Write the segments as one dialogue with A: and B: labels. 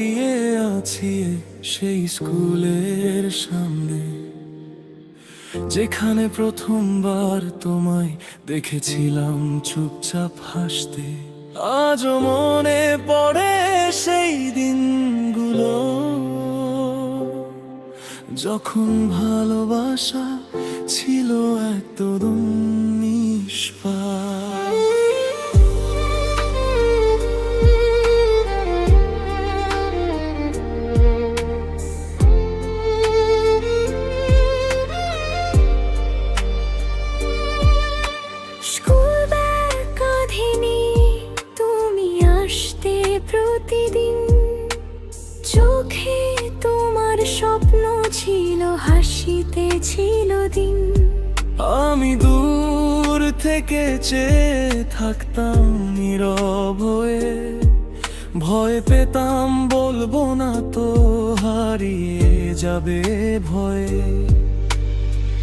A: দাঁড়িয়ে আছি সেই স্কুলের সামনে, যেখানে প্রথমবার তোমায় দেখেছিলাম চুপচাপ হাসতে। আজও মনে পড়ে সেই দিনগুলো, যখন ভালোবাসা ছিল একদম নিষ্পাপ।
B: স্কুল ব্যাগ কাঁধে নিয়ে তুমি আসতে প্রতিদিন, চোখে তোমার স্বপ্ন ছিল, হাসিতে ছিল দিন।
A: আমি দূর থেকে চেয়ে থাকতাম নীরব হয়ে, ভয় পেতাম বলবো না তো হারিয়ে যাবে ভয়ে।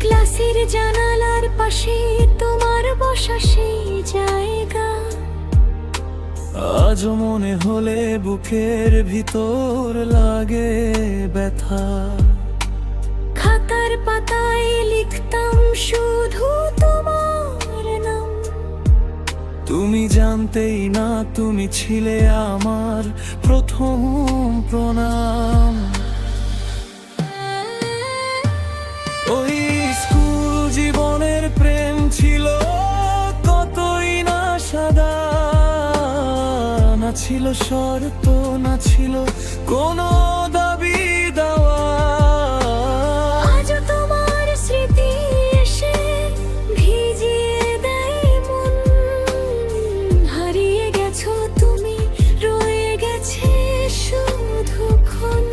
B: ক্লাসের জানালার পাশে তোমার বসা সেই জায়গা,
A: আজও মনে হলে বুকের ভিতর লাগে ব্যথা।
B: খাতার পাতায় লিখতাম শুধু তোমার নাম,
A: তুমি জানতেই না তুমি ছিলে আমার প্রথম প্রণাম। ওই স্কুল জীবনের প্রেম ছিল কতই না সাদা, না ছিল শর্ত, না ছিল কোনো দাবি দেওয়া।
B: আজও তোমার স্মৃতি এসে ভিজিয়ে দেয় মন, হারিয়ে গেছো তুমি, রয়ে গেছে শুধু ক্ষণ।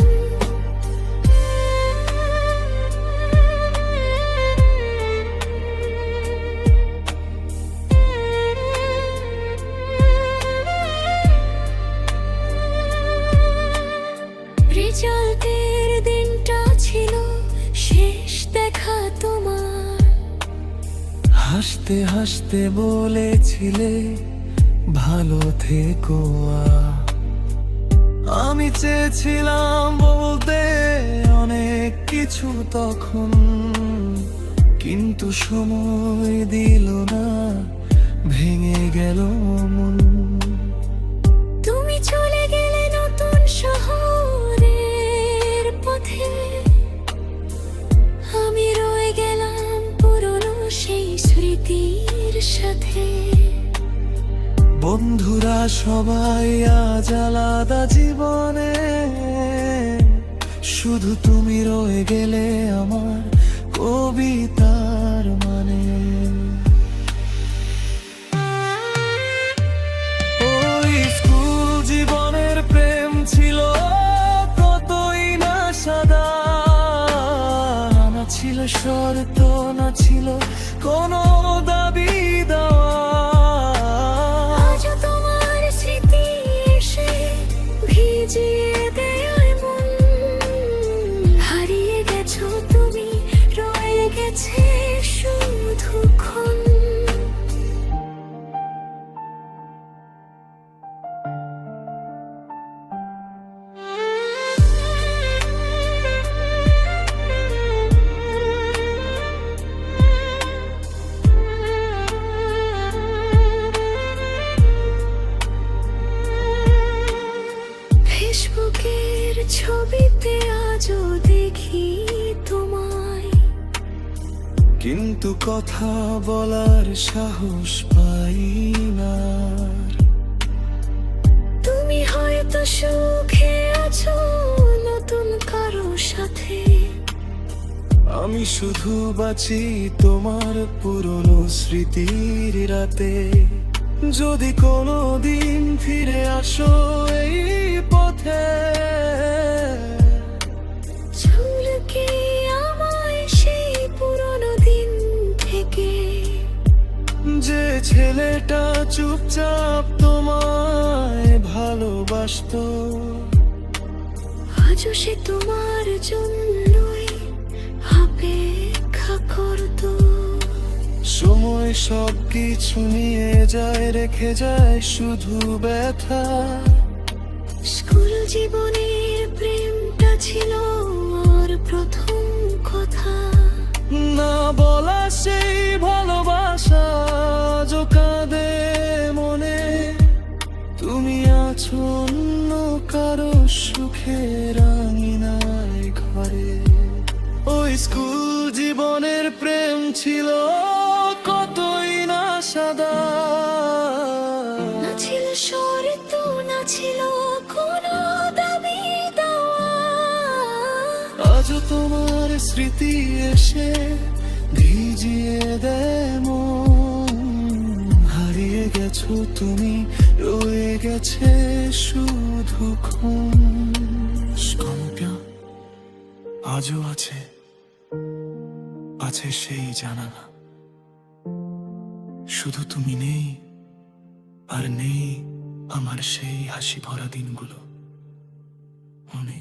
B: রেজাল্টের দিনটা ছিল শেষ দেখা তোমার,
A: হাসতে হাসতে বলেছিলে ভালো থেকো। আমি চেয়েছিলাম বলতে অনেক কিছু তখন, কিন্তু সময় দিল না, ভেঙে গেল মন।
B: তুমি চলে গেলে নতুন শহরের পথে, আমি রয়ে গেলাম পুরনো সেই স্মৃতির সাথে।
A: বন্ধুরা সবাই আজ আলাদা জীবনে, শুধু তুমি রয়ে গেলে আমার কবিতার মানে। ওই স্কুল জীবনের প্রেম ছিল কতই না সাদা, না ছিল শর্ত, না ছিল কোনো দাবি দেওয়া।
B: আজও তোমার স্মৃতি এসে ভিজিয়ে দেয় মন, হারিয়ে গেছো তুমি, রয়ে গেছে শুধু ক্ষণ। ফেসবুকের ছবিতে আজও দেখি তোমায়,
A: কিন্তু কথা বলার সাহস পাই না।
B: তুমি হয়তো সুখে আছো নতুন কারো সাথে,
A: আমি শুধু বাঁচি তোমার পুরনো স্মৃতির রাতে। যদি কোনো দিন ফিরে আসো এই পথে,
B: ঝুলকে আমায় সেই পুরনো দিন থেকে,
A: যে ছেলেটা চুপচাপ তোমায় ভালোবাসতো।
B: আজও সে তোমার জন্যই অপেক্ষা করতো।
A: সময় সবকিছু নিয়ে যায়, রেখে যায় শুধু ব্যথা।
B: স্কুল জীবনের প্রেমটা ছিল আর প্রথম কথা।
A: না বলা সেই ভালোবাসা আজও কাঁদে মনে। তুমি আছো অন্য কারো সুখের আঙিনায় ঘরে। ওই স্কুল জীবনের প্রেম ছিল কতই না সাদা।
B: না ছিল শর্ত, না ছিল কোনো দাবি দেওয়া।
A: আজও তোমার স্মৃতি এসে ভিজিয়ে দেয় মন। হারিয়ে গেছো তুমি, রয়ে গেছে শুধু খুন। আজও আছে, আছে সেই জানালা। শুধু তুমি নেই, আর নেই আমার সেই হাসি ভরা দিনগুলো। মনে